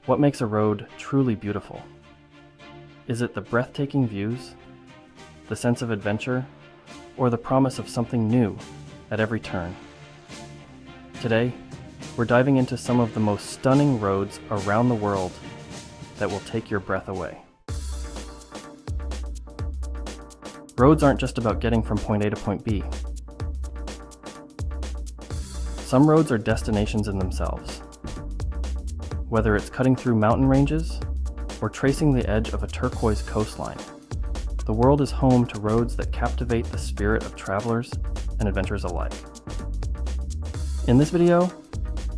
What makes a road truly beautiful? Is it the breathtaking views, the sense of adventure, or the promise of something new at every turn? Today, we're diving into some of the most stunning roads around the world that will take your breath away. Roads aren't just about getting from point A to point B. Some roads are destinations in themselves. Whether it's cutting through mountain ranges or tracing the edge of a turquoise coastline, the world is home to roads that captivate the spirit of travelers and adventurers alike. In this video,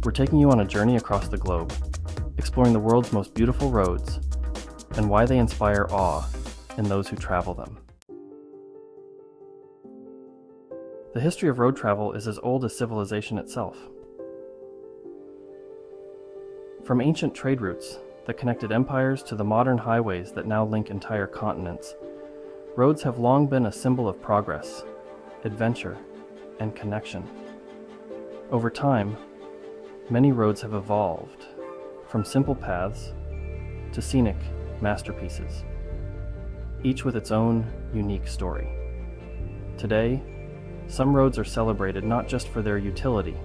we're taking you on a journey across the globe, exploring the world's most beautiful roads and why they inspire awe in those who travel them. The history of road travel is as old as civilization itself. From ancient trade routes that connected empires to the modern highways that now link entire continents, roads have long been a symbol of progress, adventure, and connection. Over time, many roads have evolved, from simple paths to scenic masterpieces, each with its own unique story. Today, some roads are celebrated not just for their utility,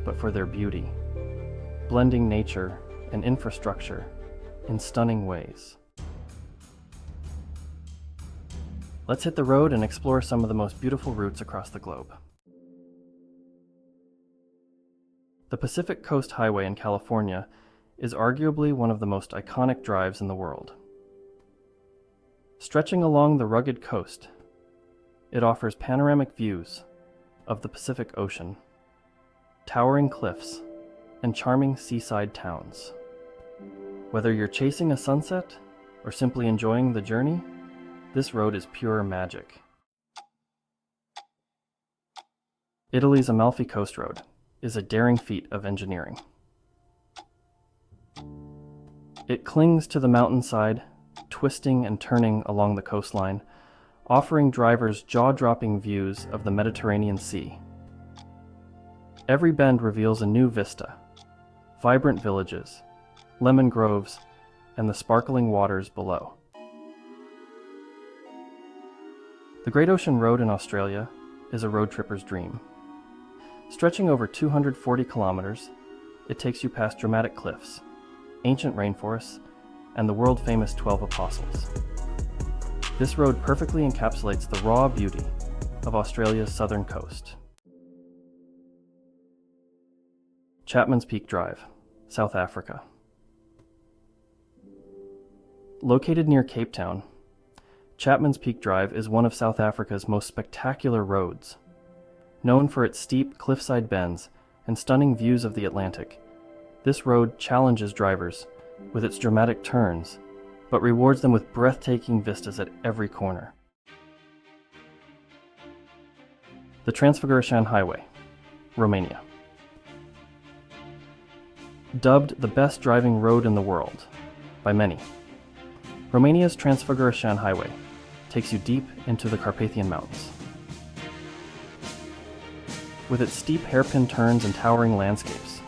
but for their beauty, blending nature and infrastructure in stunning ways. Let's hit the road and explore some of the most beautiful routes across the globe. The Pacific Coast Highway in California is arguably one of the most iconic drives in the world. Stretching along the rugged coast, it offers panoramic views of the Pacific Ocean, towering cliffs, and charming seaside towns. Whether you're chasing a sunset or simply enjoying the journey, this road is pure magic. Italy's Amalfi Coast Road is a daring feat of engineering. It clings to the mountainside, twisting and turning along the coastline, offering drivers jaw-dropping views of the Mediterranean Sea. Every bend reveals a new vista, vibrant villages, lemon groves, and the sparkling waters below. The Great Ocean Road in Australia is a road tripper's dream. Stretching over 240 kilometers, it takes you past dramatic cliffs, ancient rainforests, and the world-famous 12 Apostles. This road perfectly encapsulates the raw beauty of Australia's southern coast. Chapman's Peak Drive, South Africa. Located near Cape Town, Chapman's Peak Drive is one of South Africa's most spectacular roads. Known for its steep cliffside bends and stunning views of the Atlantic, this road challenges drivers with its dramatic turns, but rewards them with breathtaking vistas at every corner. The Transfăgărășan Highway, Romania. Dubbed the best driving road in the world by many, Romania's Transfăgărășan Highway takes you deep into the Carpathian Mountains. With its steep hairpin turns and towering landscapes,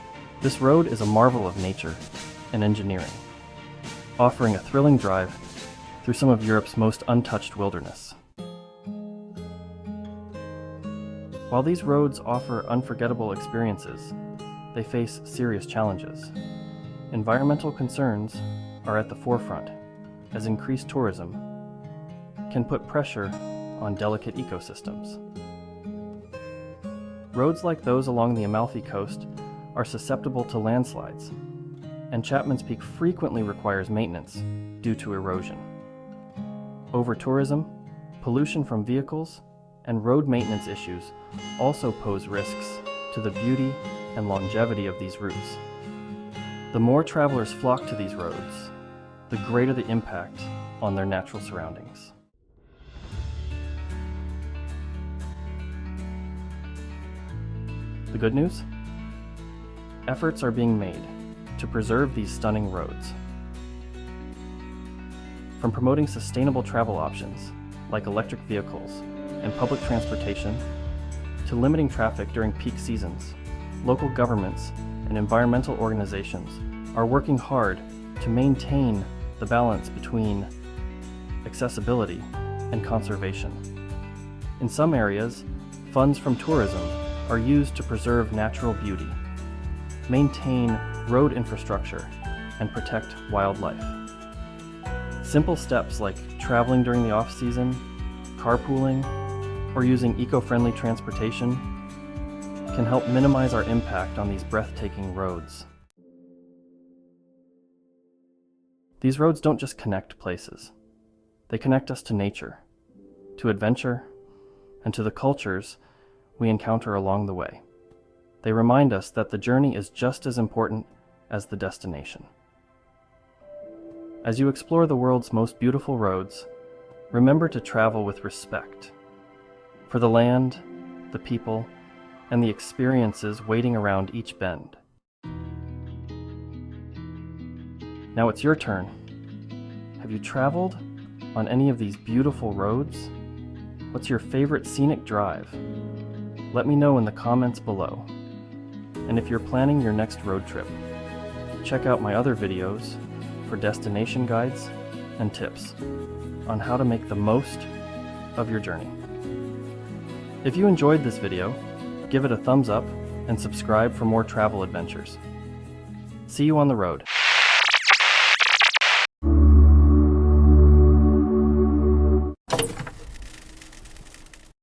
this road is a marvel of nature and engineering, offering a thrilling drive through some of Europe's most untouched wilderness. While these roads offer unforgettable experiences, they face serious challenges. Environmental concerns are at the forefront, as increased tourism can put pressure on delicate ecosystems. Roads like those along the Amalfi coast are susceptible to landslides, and Chapman's Peak frequently requires maintenance due to erosion. Over-tourism, pollution from vehicles, and road maintenance issues also pose risks to the beauty and longevity of these routes. The more travelers flock to these roads, the greater the impact on their natural surroundings. The good news? Efforts are being made to preserve these stunning roads. From promoting sustainable travel options, like electric vehicles and public transportation, to limiting traffic during peak seasons, local governments and environmental organizations are working hard to maintain the balance between accessibility and conservation. In some areas, funds from tourism are used to preserve natural beauty, maintain road infrastructure, and protect wildlife. Simple steps like traveling during the off-season, carpooling, or using eco-friendly transportation can help minimize our impact on these breathtaking roads. These roads don't just connect places. They connect us to nature, to adventure, and to the cultures we encounter along the way. They remind us that the journey is just as important as the destination. As you explore the world's most beautiful roads, remember to travel with respect for the land, the people, and the experiences waiting around each bend. Now it's your turn. Have you traveled on any of these beautiful roads? What's your favorite scenic drive? Let me know in the comments below. And if you're planning your next road trip, check out my other videos for destination guides and tips on how to make the most of your journey. If you enjoyed this video, give it a thumbs up and subscribe for more travel adventures. See you on the road.